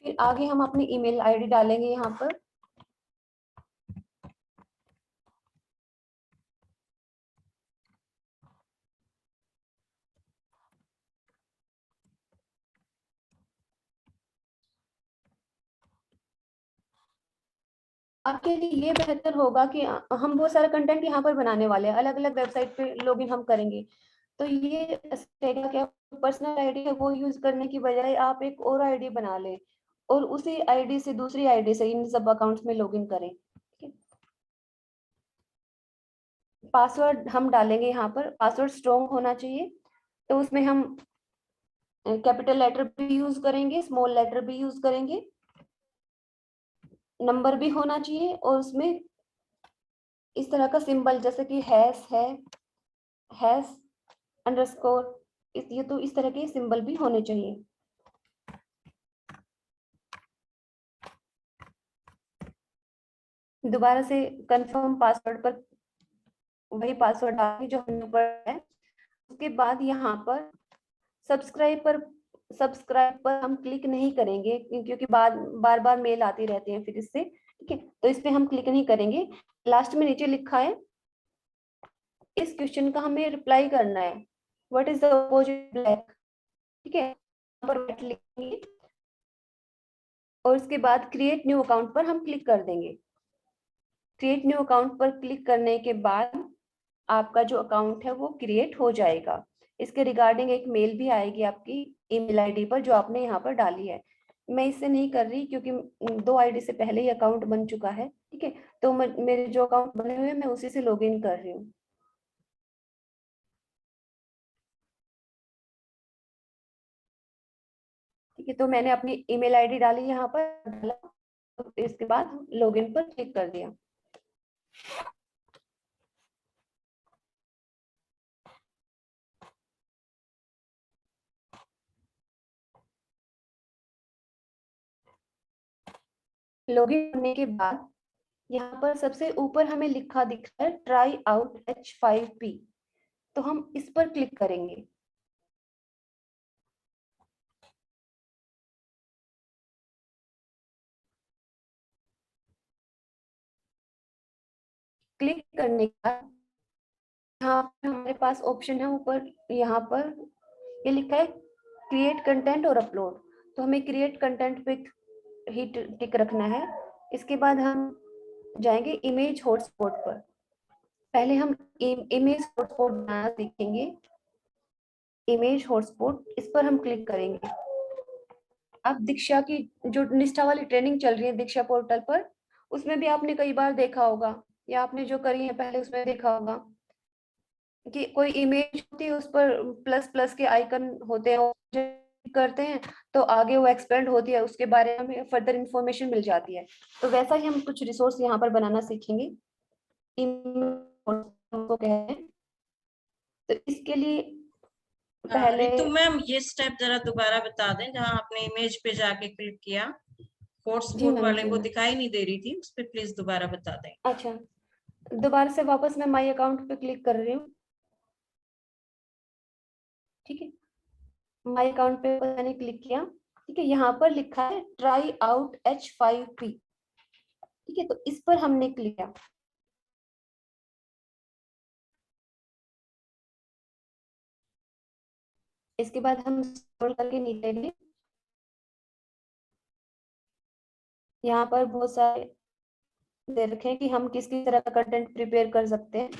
फिर आगे हम अपनी ईमेल आईडी डालेंगे यहाँ पर। आपके लिए ये बेहतर होगा कि हम बहुत सारा कंटेंट यहाँ पर बनाने वाले हैं, अलग अलग वेबसाइट पे लॉगिन हम करेंगे, तो ये रहेगा कि पर्सनल आईडी है वो यूज करने की बजाय आप एक और आईडी बना लें और उसी आईडी से दूसरी आईडी से इन सब अकाउंट्स में लॉगिन करें। पासवर्ड हम डालेंगे यहाँ पर, पासवर्ड स्ट्रॉन्ग होना चाहिए, तो उसमें हम कैपिटल लेटर भी यूज करेंगे, स्मॉल लेटर भी यूज करेंगे, नंबर भी होना चाहिए और उसमें इस तरह का सिंबल जैसे कि हैश अंडरस्कोर, ये तो इस तरह के सिंबल भी होने चाहिए। दोबारा से कंफर्म पासवर्ड पर वही पासवर्ड डालेंगे जो हमने ऊपर है। उसके बाद यहाँ पर सब्सक्राइब पर हम क्लिक नहीं करेंगे क्योंकि बार बार मेल आती रहती है फिर इससे, ठीक है, तो इस पे हम क्लिक नहीं करेंगे। लास्ट में नीचे लिखा है इस क्वेश्चन का हमें रिप्लाई करना है, what is the opposite black, ठीक है, यहाँ पर व्हाइट लिखेंगे और उसके बाद क्रिएट न्यू अकाउंट पर हम क्लिक कर देंगे। क्रिएट न्यू अकाउंट पर क्लिक करने के बाद आपका जो अकाउंट है वो क्रिएट हो जाएगा। इसके रिगार्डिंग एक मेल भी आएगी आपकी ईमेल आईडी पर जो आपने यहाँ पर डाली है। मैं इससे नहीं कर रही क्योंकि 2 आईडी से पहले ही अकाउंट बन चुका है, ठीक है, तो मेरे जो अकाउंट बने हुए हैं मैं उसी से लॉगिन कर रही हूँ। ठीक है, तो मैंने अपनी ईमेल आईडी डाली यहाँ पर, डाला, तो इसके बाद लॉगिन पर क्लिक कर दिया। लॉगिन करने के बाद यहाँ पर सबसे ऊपर हमें लिखा दिख रहा है ट्राई आउट H5P, तो हम इस पर क्लिक करेंगे। क्लिक करने के बाद यहाँ पर हमारे पास ऑप्शन है ऊपर, यहाँ पर ये लिखा है क्रिएट कंटेंट और अपलोड, तो हमें क्रिएट कंटेंट पे ही टिक रखना है। इसके बाद हम जाएंगे इमेज हॉटस्पॉट पर। पहले हम इमेज हॉटस्पॉट बनाना सीखेंगे। इमेज हॉटस्पॉट, इस पर हम क्लिक करेंगे। अब दीक्षा की जो निष्ठा वाली ट्रेनिंग चल रही है दीक्षा पोर्टल पर, उसमें भी आपने कई बार देखा होगा या आपने जो करी है पहले उसमें देखा होगा कि कोई इमेज होती है उस पर प्लस प्लस के आइकन होते हैं, करते हैं तो आगे वो एक्सपेंड होती है, उसके बारे में हमें फर्दर इंफॉर्मेशन मिल जाती है। तो वैसा ही हम कुछ रिसोर्स यहाँ पर बनाना सीखेंगे, को कहते हैं। तो इसके लिए पहले रितु मैम ये स्टेप जरा दोबारा बता दें, जहाँ आपने इमेज पे जाके क्लिक किया, हॉटस्पॉट वाले वो दिखाई नहीं दे रही थी, उस पर प्लीज दोबारा बता दें। अच्छा, दोबारा से वापस मैं माई अकाउंट पे क्लिक कर रही हूँ, ठीक है, माई अकाउंट पे मैंने क्लिक किया, ठीक है, यहाँ पर लिखा है ट्राई आउट H5P, ठीक है, तो इस पर हमने क्लिक किया। इसके बाद हम स्क्रॉल करके नीचे यहाँ पर बहुत सारे दे रखे हैं कि हम किस किस तरह का कंटेंट प्रिपेयर कर सकते हैं।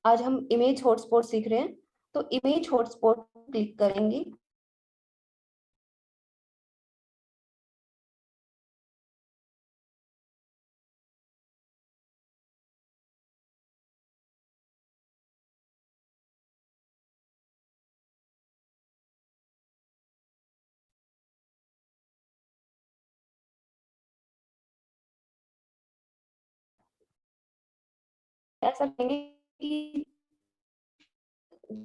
आज हम इमेज हॉटस्पॉट सीख रहे हैं, तो इमेज हॉटस्पॉट क्लिक करेंगे। ऐसा करेंगे कि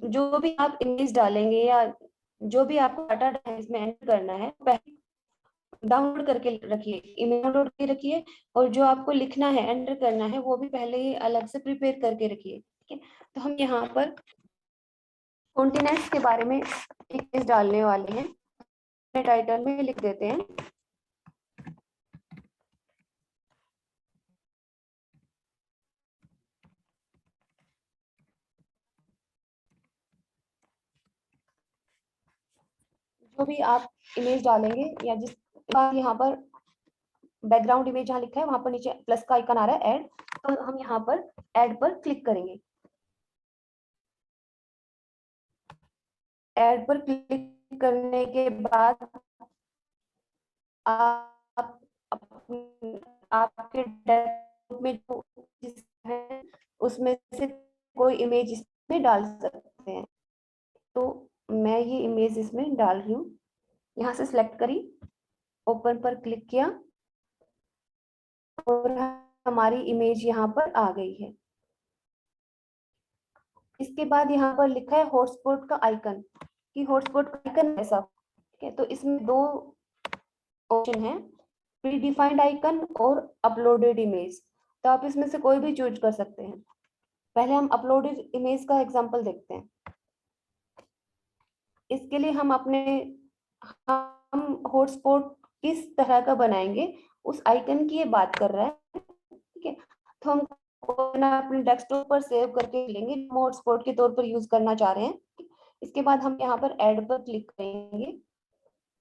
जो भी आप इमेज डालेंगे या जो भी आपको डाटा इसमें एंटर करना है, पहले डाउनलोड करके रखिए, इमेज डाउनलोड करके रखिए, और जो आपको लिखना है, एंटर करना है, वो भी पहले ही अलग से प्रिपेयर करके रखिए। ठीक है, तो हम यहाँ पर कॉन्टिनेंट्स के बारे में एक चीज डालने वाले हैं, अपने टाइटल में लिख देते हैं। जो भी आप इमेज डालेंगे या जिस यहाँ पर बैकग्राउंड इमेज जहाँ लिखा है वहां पर नीचे प्लस का आइकन आ रहा है ऐड, तो हम यहाँ पर ऐड पर क्लिक करेंगे। ऐड पर क्लिक करने के बाद आप आपके डेस्कटॉप में जो है उसमें से कोई इमेज इसमें डाल सकते हैं। तो मैं ये इमेज इसमें डाल रही हूँ। यहाँ से सिलेक्ट करी, ओपन पर क्लिक किया और हमारी इमेज यहाँ पर आ गई है। इसके बाद यहाँ पर लिखा है हॉटस्पॉट का आइकन, कि हॉटस्पॉट का आइकन ऐसा। ठीक है, तो इसमें दो ऑप्शन है, प्री डिफाइंड आइकन और अपलोडेड इमेज। तो आप इसमें से कोई भी चूज कर सकते हैं। पहले हम अपलोडेड इमेज का एग्जांपल देखते हैं। इसके लिए हम हॉटस्पॉट किस तरह का बनाएंगे उस आइकन की ये बात कर रहा है। ठीक है, तो हम अपने डेस्कटॉप पर सेव करके लेंगे, हॉटस्पॉट के तौर पर यूज करना चाह रहे हैं। इसके बाद हम यहाँ पर ऐड पर क्लिक करेंगे।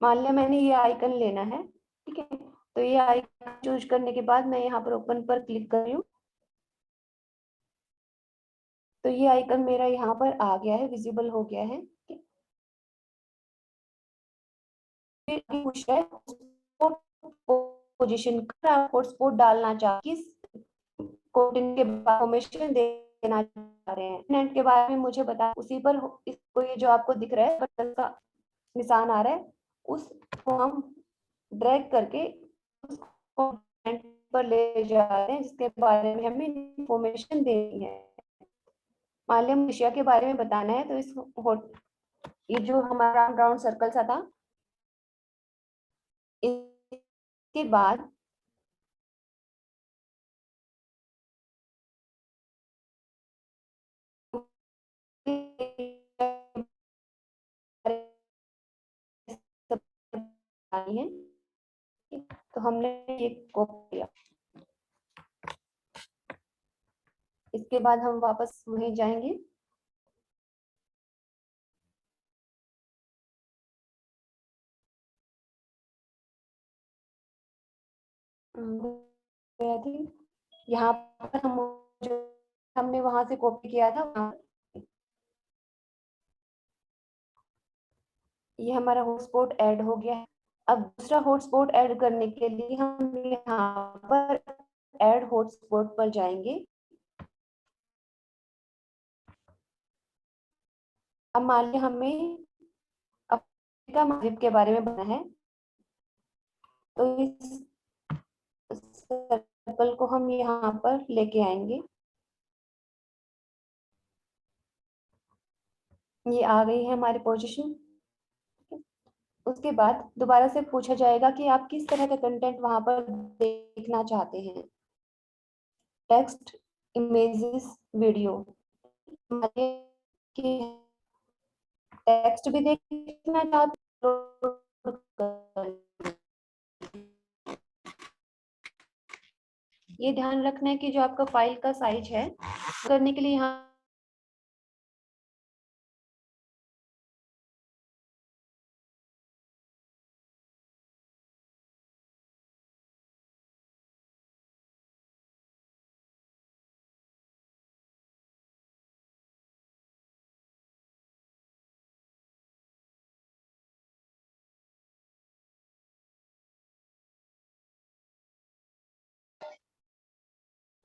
मान लिया मैंने ये आइकन लेना है। ठीक है, तो ये आइकन चूज करने के बाद मैं यहाँ पर ओपन पर क्लिक कर रही हूँ। तो ये आइकन मेरा यहाँ पर आ गया है, विजिबल हो गया है। पूछ रहा है पोजीशन का हॉटस्पॉट डालना चाह किस कंटेंट के इंफॉर्मेशन देना चाह रहे हैं, कंटेंट के बारे में मुझे बता। उसी पर इसको ये जो आपको दिख रहा है बटन का निशान आ रहा है, उसको हम ड्रैग करके उस कंटेंट पर ले जा रहे हैं जिसके बारे में हमें इंफॉर्मेशन देनी है। मान लिया एशिया के बारे में बताना है, तो ये जो हमारा राउंड सर्कल सा था, इसके बाद है, तो हमने ये कॉपी किया। इसके बाद हम वापस वहीं जाएंगे। यहाँ पर हम जो हमने वहां से कॉपी किया था, ये हमारा हॉटस्पॉट ऐड हो गया है। अब दूसरा हॉटस्पॉट ऐड करने के लिए हम यहाँ पर ऐड हॉटस्पॉट पर जाएंगे। अब मान लिया हमें अफ्रीका महाद्वीप के बारे में बताना है, तो इस सर्कल को हम यहाँ पर लेके आएंगे। ये आ गई है हमारी पोजीशन। उसके बाद दोबारा से पूछा जाएगा कि आप किस तरह का कंटेंट वहां पर देखना चाहते हैं, टेक्स्ट, इमेजेस, वीडियो। टेक्स्ट भी देखना चाहते हैं, ये ध्यान रखना है कि जो आपका फाइल का साइज है करने के लिए यहाँ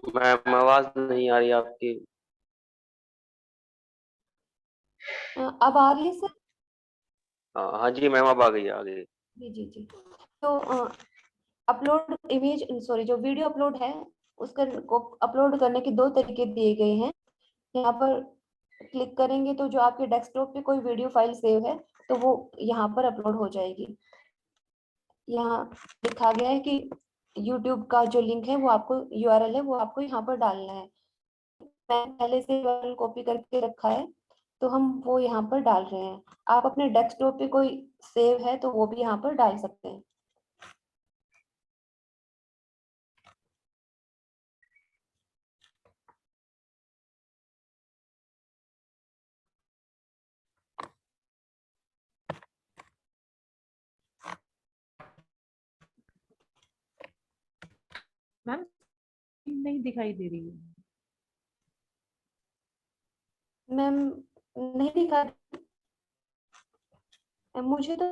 मैम आवाज नहीं आ रही आपकी। अब आ रही है सर? हाँ जी मैम, अब आ गई आ गई। जी जी जी। तो अपलोड इमेज, सॉरी, जो वीडियो अपलोड है उसका को अपलोड करने के दो तरीके दिए गए हैं। यहाँ पर क्लिक करेंगे तो जो आपके डेस्कटॉप पे कोई वीडियो फाइल सेव है तो वो यहाँ पर अपलोड हो जाएगी। यहाँ लिखा गया है कि YouTube का जो लिंक है वो आपको, URL है वो आपको यहाँ पर डालना है। मैं पहले से URL कॉपी करके रखा है तो हम वो यहाँ पर डाल रहे हैं। आप अपने डेस्कटॉप पे कोई सेव है तो वो भी यहाँ पर डाल सकते हैं। मैम नहीं दिखाई दे रही है। मैम नहीं दिखा, मुझे तो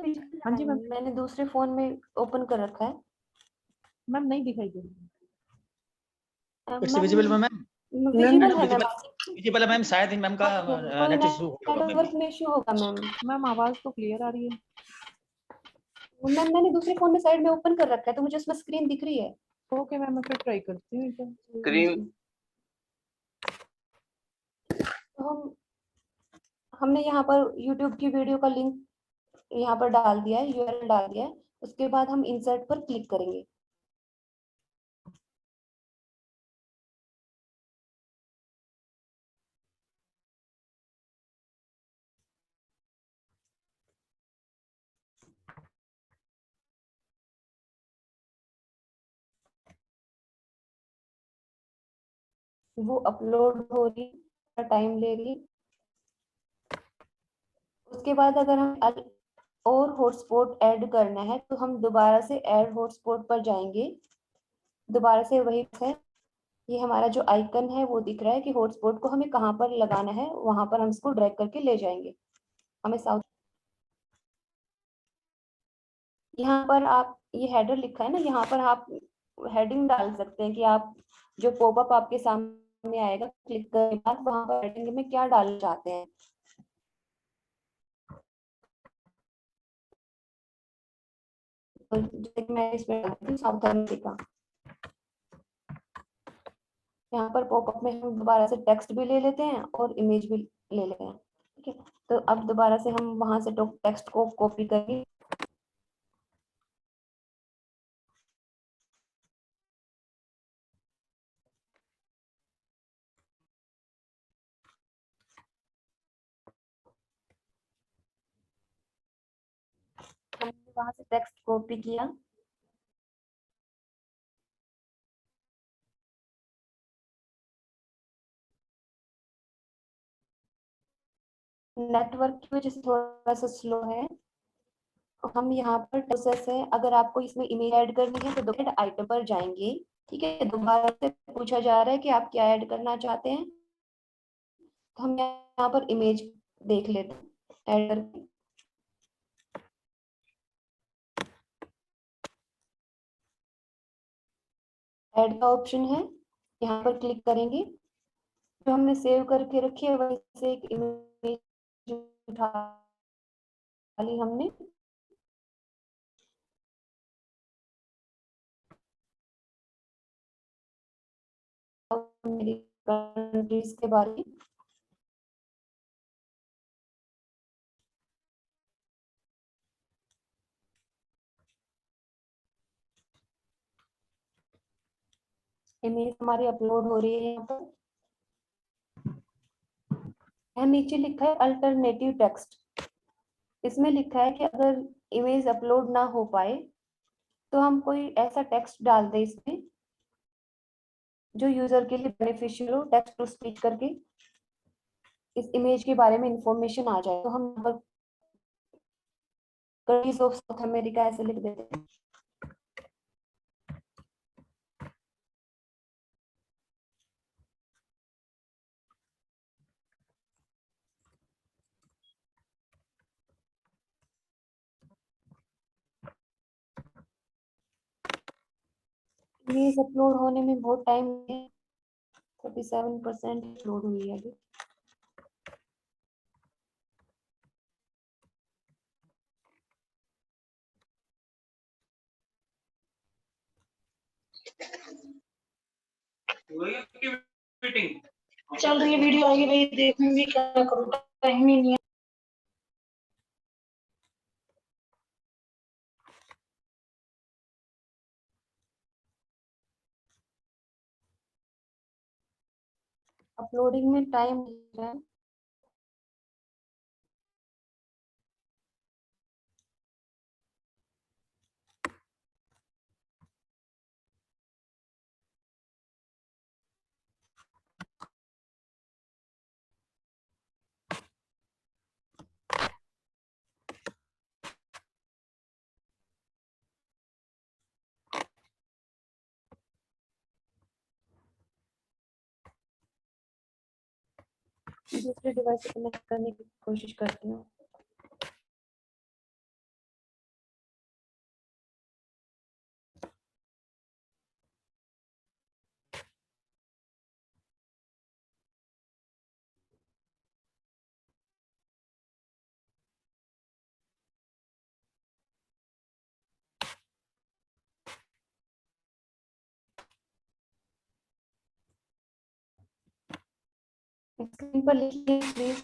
हाँ जी मैम। मैंने दूसरे फोन में ओपन कर रखा है। मैम नहीं दिखाई दे रही है। It's visible ma'am. विजिबल है मैम। विजिबल है मैम, शायद मैम का नेट इशू होगा। नेटवर्क में इशू होगा मैम। मैम आवाज तो क्लियर आ रही है। मैम मैंने दूसरे फोन में साइड में ओपन कर रखा है तो मुझे उसमें स्क्रीन दिख रही है। ओके मैम, मैं फिर ट्राई करती हूँ। स्क्रीन तो हमने यहाँ पर YouTube की वीडियो का लिंक यहाँ पर डाल दिया है, URL डाल दिया है। उसके बाद हम इंसर्ट पर क्लिक करेंगे। वो अपलोड हो रही, टाइम ले रही। उसके बाद अगर हम और हॉटस्पॉट ऐड करना है तो हम दोबारा से ऐड हॉटस्पॉट पर जाएंगे। दोबारा से वही है, ये हमारा जो आइकन है वो दिख रहा है कि हॉटस्पॉट को हमें कहाँ पर लगाना है, वहां पर हम इसको ड्रैग करके ले जाएंगे। हमें साउथ, यहाँ पर आप ये हेडर लिखा है ना, यहाँ पर आप हेडिंग डाल सकते हैं कि आप जो पॉपअप आपके सामने आएगा क्लिक करने के बाद वहां पर हेडिंग में क्या डालना चाहते हैं। तो जैसे कि मैं इसमें डालती हूँ साउथ अमेरिका। यहाँ पर पॉपअप में हम दोबारा से टेक्स्ट भी ले लेते हैं और इमेज भी ले लेते हैं। ठीक है, तो अब दोबारा से हम वहां से टेक्स्ट को कॉपी करके हमने वहां से टेक्स्ट कॉपी किया। नेटवर्क की वजह से थोड़ा सा स्लो है। हम यहाँ पर प्रोसेस है, अगर आपको इसमें इमेज ऐड करनी है तो दोबारा आइटम पर जाएंगे। ठीक है, दोबारा से पूछा जा रहा है कि आप क्या ऐड करना चाहते हैं। तो हम यहाँ पर इमेज देख लेते हैं ऐड करके। ऐड का ऑप्शन है, यहाँ पर क्लिक करेंगे। जो हमने सेव करके रखी है वही से एक इमेज उठा ली हमने। मेरी कंट्रीज के बारे में इमेज हमारी अपलोड हो रही है। यहाँ पर नीचे लिखा है अल्टरनेटिव टेक्स्ट। इसमें लिखा है कि अगर इमेज अपलोड ना हो पाए तो हम कोई ऐसा टेक्स्ट डाल दें इसमें जो यूजर के लिए बेनिफिशियल हो, टेक्स्ट टू स्पीच करके इस इमेज के बारे में इंफॉर्मेशन आ जाए। तो हम यहाँ पर कंट्रीज ऑफ साउथ अमेरिका ऐसे लिख देते हैं। इमेज अपलोड होने में बहुत टाइम है। 37% लोड हुई है अभी। चल रही है वीडियो, आगे भाई देखूंगी, क्या करूँ, टाइम ही नहीं है। अपलोडिंग में टाइम लग रहा है। दूसरे डिवाइस से कनेक्ट करने की कोशिश करती हूँ। स्क्रीन पर लिखिए प्लीज।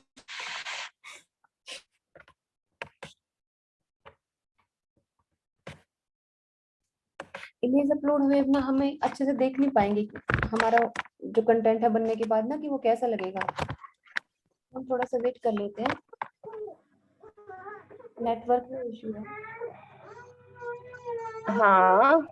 इमेज अपलोड हुए ना, हमें अच्छे से देख नहीं पाएंगे हमारा जो कंटेंट है बनने के बाद ना, कि वो कैसा लगेगा। हम थोड़ा सा वेट कर लेते हैं, नेटवर्क में इशू है। हाँ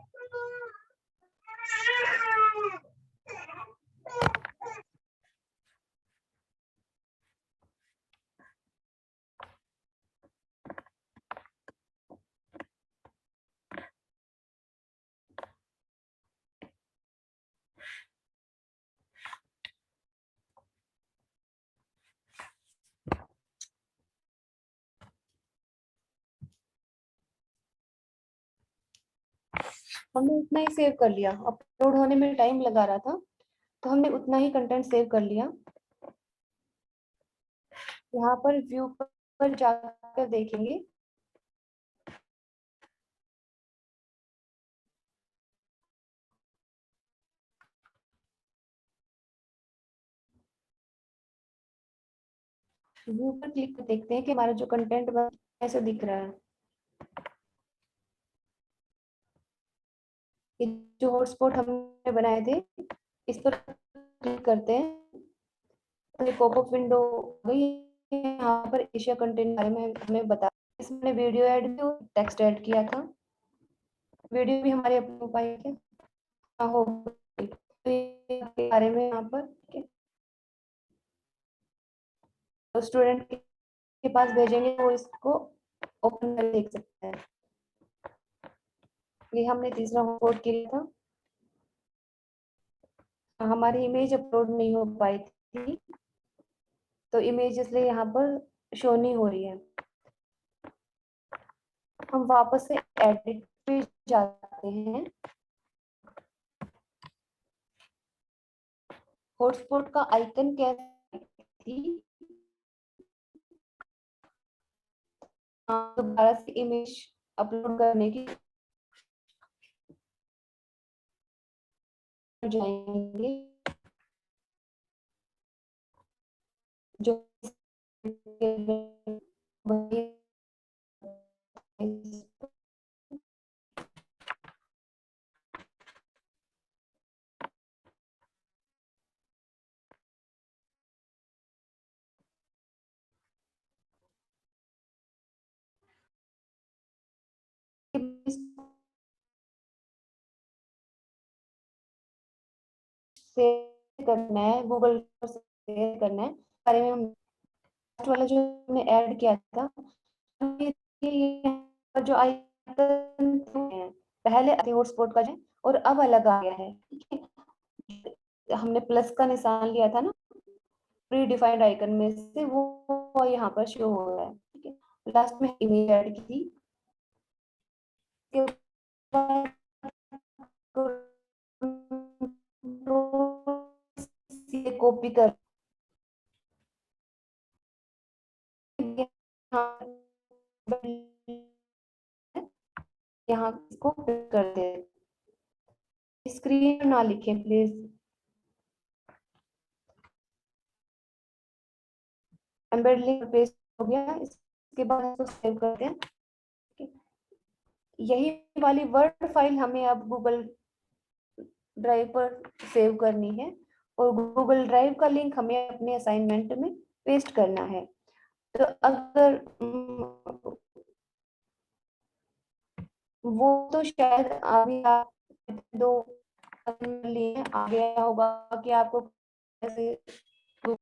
हमने उतना ही सेव कर लिया, अपलोड होने में टाइम लगा रहा था तो हमने उतना ही कंटेंट सेव कर लिया। यहाँ पर व्यू पर जाकर देखेंगे, व्यू पर क्लिक कर देखते हैं कि हमारा जो कंटेंट कैसे दिख रहा है। ये जो हॉटस्पॉट हमने बनाए थे, इस पर क्लिक करते हैं, पॉपअप विंडो गई। यहाँ पर एशिया कंटेंट बारे में हमें बता, इसमें वीडियो ऐड किया, टेक्स्ट ऐड किया था। वीडियो भी हमारे अपने उपाय के हो गई। तो ये बारे में यहाँ पर तो स्टूडेंट के पास भेजेंगे, वो इसको ओपन कर देख सकते हैं। ये हमने तीसरा हॉटस्पॉट किया था। हमारी इमेज अपलोड नहीं हो पाई थी, तो इमेज इसलिए यहाँ पर शो नहीं हो रही है। हम वापस से एडिट पे जाते हैं। हॉटस्पॉट का आइकन कैसे थी, दोबारा से इमेज अपलोड करने की जाएंगे, जो शेयर करना है, गूगल पर शेयर करना है। बारे में हम वाला जो हमने ऐड किया था, ये जो आइकन है पहले हॉटस्पॉट का है और अब अलग आ गया है। हमने प्लस का निशान लिया था ना प्री डिफाइंड आइकन में से, वो यहाँ पर शो हो रहा है। ठीक है, लास्ट में इमेज ऐड की थी, इसे कॉपी कर यहाँ इसको कर दे। स्क्रीन ना लिखे प्लीज। एम्बेड लिंक पेस्ट हो गया। इसके बाद इसको सेव करते हैं। यही वाली वर्ड फाइल हमें अब गूगल ड्राइव पर सेव करनी है और गूगल ड्राइव का लिंक हमें अपने असाइनमेंट में पेस्ट करना है। तो अगर वो तो शायद अभी आप 2 लिए आ गया होगा कि आपको कैसे